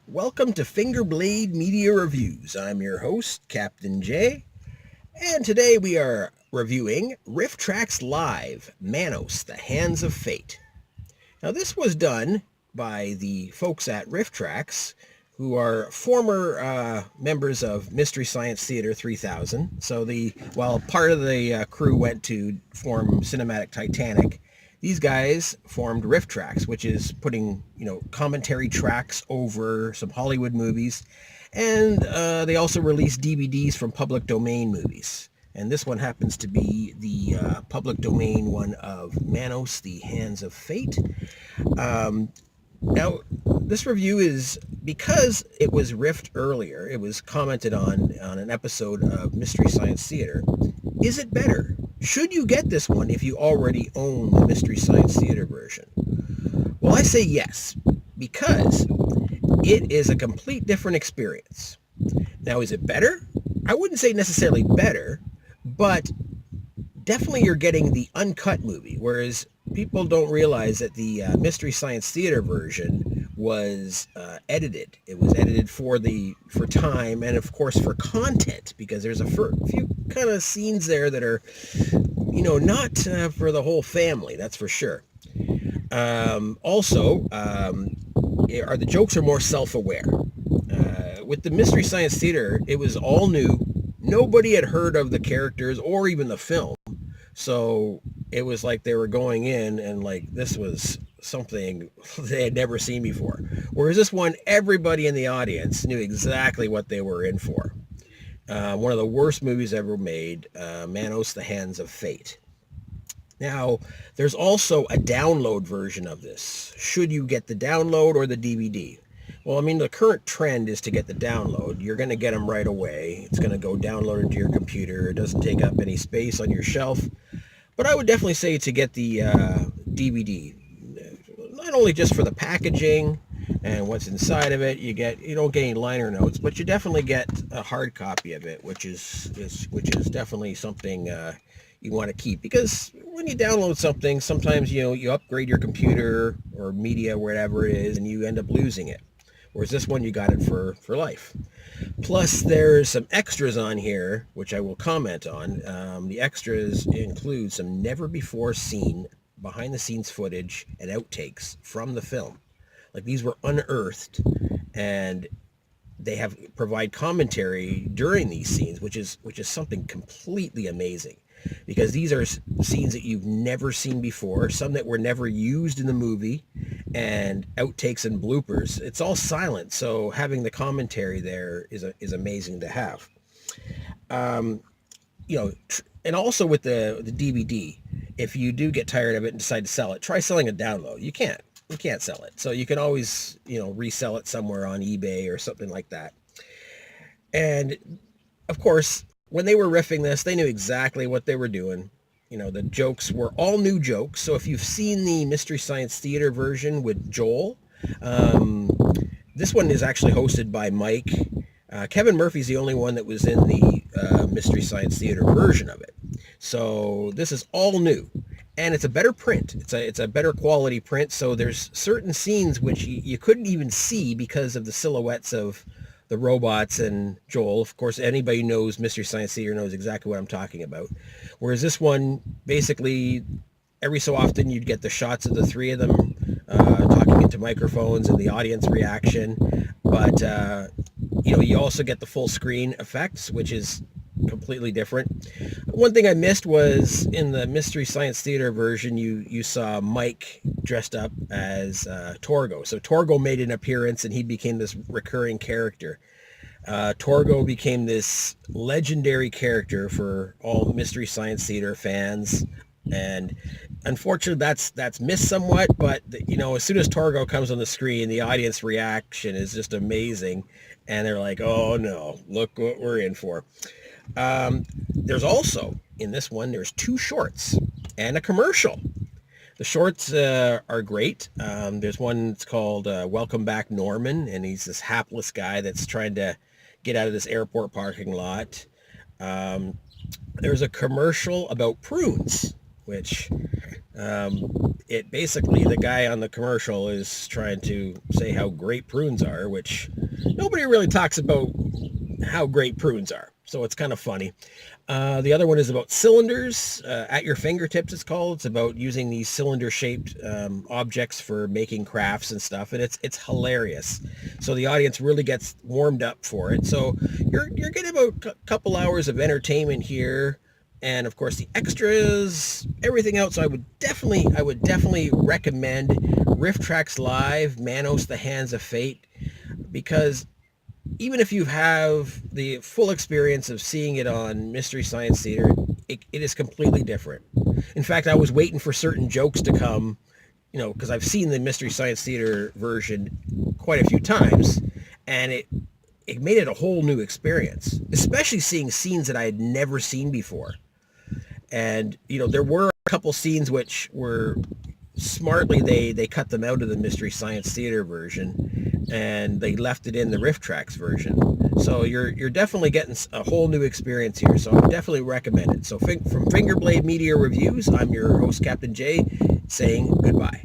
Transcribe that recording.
Welcome to Fingerblade Media Reviews. I'm your host, Captain J, and today we are reviewing Rifftrax Live, MANOS, The Hands of Fate. Now this was done by the folks at Rifftrax, who are former members of Mystery Science Theater 3000. So while part of the crew went to form Cinematic Titanic, these guys formed Rifftrax, which is putting, commentary tracks over some Hollywood movies. And they also release DVDs from public domain movies. And this one happens to be the public domain one of MANOS, The Hands of Fate. Now, this review is because it was riffed earlier. It was commented on an episode of Mystery Science Theater. Is it better? Should you get this one if you already own the Mystery Science Theater version? Well, I say yes, because it is a complete different experience. Now, is it better? I wouldn't say necessarily better, but definitely you're getting the uncut movie, whereas people don't realize that the Mystery Science Theater version was edited. It was edited for time and of course for content, because there's a few kind of scenes there that are, not for the whole family. That's for sure. Also, the jokes are more self-aware. With the Mystery Science Theater, it was all new. Nobody had heard of the characters or even the film. So it was like they were going in and like this was something they had never seen before. Whereas this one, everybody in the audience knew exactly what they were in for. One of the worst movies ever made, MANOS, The Hands of Fate. Now, there's also a download version of this. Should you get the download or the DVD? Well, I mean, the current trend is to get the download. You're going to get them right away. It's going to go download into your computer. It doesn't take up any space on your shelf. But I would definitely say to get the DVD. Not only just for the packaging and what's inside of it, you don't get any liner notes, but you definitely get a hard copy of it, which is definitely something you want to keep, because when you download something, sometimes you upgrade your computer or media, whatever it is, and you end up losing it. Whereas this one, you got it for life. Plus, there's some extras on here, which I will comment on. The extras include some never-before-seen behind-the-scenes footage and outtakes from the film. Like, these were unearthed, and they provide commentary during these scenes, which is something completely amazing. Because these are scenes that you've never seen before, some that were never used in the movie, and outtakes and bloopers. It's all silent, so having the commentary there is amazing to have. And also with the DVD, if you do get tired of it and decide to sell it, try selling a download. You can't sell it, so you can always resell it somewhere on eBay or something like that. And of course, when they were riffing this, they knew exactly what they were doing. The jokes were all new jokes. So if you've seen the Mystery Science Theater version with Joel, this one is actually hosted by Mike. Kevin Murphy's the only one that was in the Mystery Science Theater version of it. So this is all new. And it's a better print. It's a better quality print. So there's certain scenes which you couldn't even see because of the silhouettes of the robots and Joel. Of course, anybody who knows Mystery Science Theater knows exactly what I'm talking about. Whereas this one, basically, every so often you'd get the shots of the three of them talking into microphones and the audience reaction. But, you also get the full screen effects, which is completely different. One thing I missed was in the Mystery Science Theater version, you saw Mike dressed up as Torgo. So Torgo made an appearance and he became this recurring character. Torgo became this legendary character for all Mystery Science Theater fans. And unfortunately, that's missed somewhat, but as soon as Torgo comes on the screen, the audience reaction is just amazing. And they're like, oh no, look what we're in for. There's also, in this one, there's 2 shorts and a commercial. The shorts are great. There's one that's called Welcome Back Norman, and he's this hapless guy that's trying to get out of this airport parking lot. There's a commercial about prunes, which It basically, the guy on the commercial is trying to say how great prunes are, which nobody really talks about how great prunes are. So it's kind of funny. The other one is about cylinders at your fingertips. It's called. It's about using these cylinder-shaped objects for making crafts and stuff, and it's hilarious. So the audience really gets warmed up for it. So you're getting about a couple hours of entertainment here, and of course the extras, everything else. So I would definitely recommend Rifftrax Live, Manos: The Hands of Fate, because even if you have the full experience of seeing it on Mystery Science Theater, it is completely different. In fact, I was waiting for certain jokes to come, because I've seen the Mystery Science Theater version quite a few times, and it made it a whole new experience, especially seeing scenes that I had never seen before. And, there were a couple scenes which were smartly, they cut them out of the Mystery Science Theater version and they left it in the Rifftrax version. So you're definitely getting a whole new experience here. So I definitely recommend it. So from Fingerblade Media Reviews, I'm your host, Captain J, saying goodbye.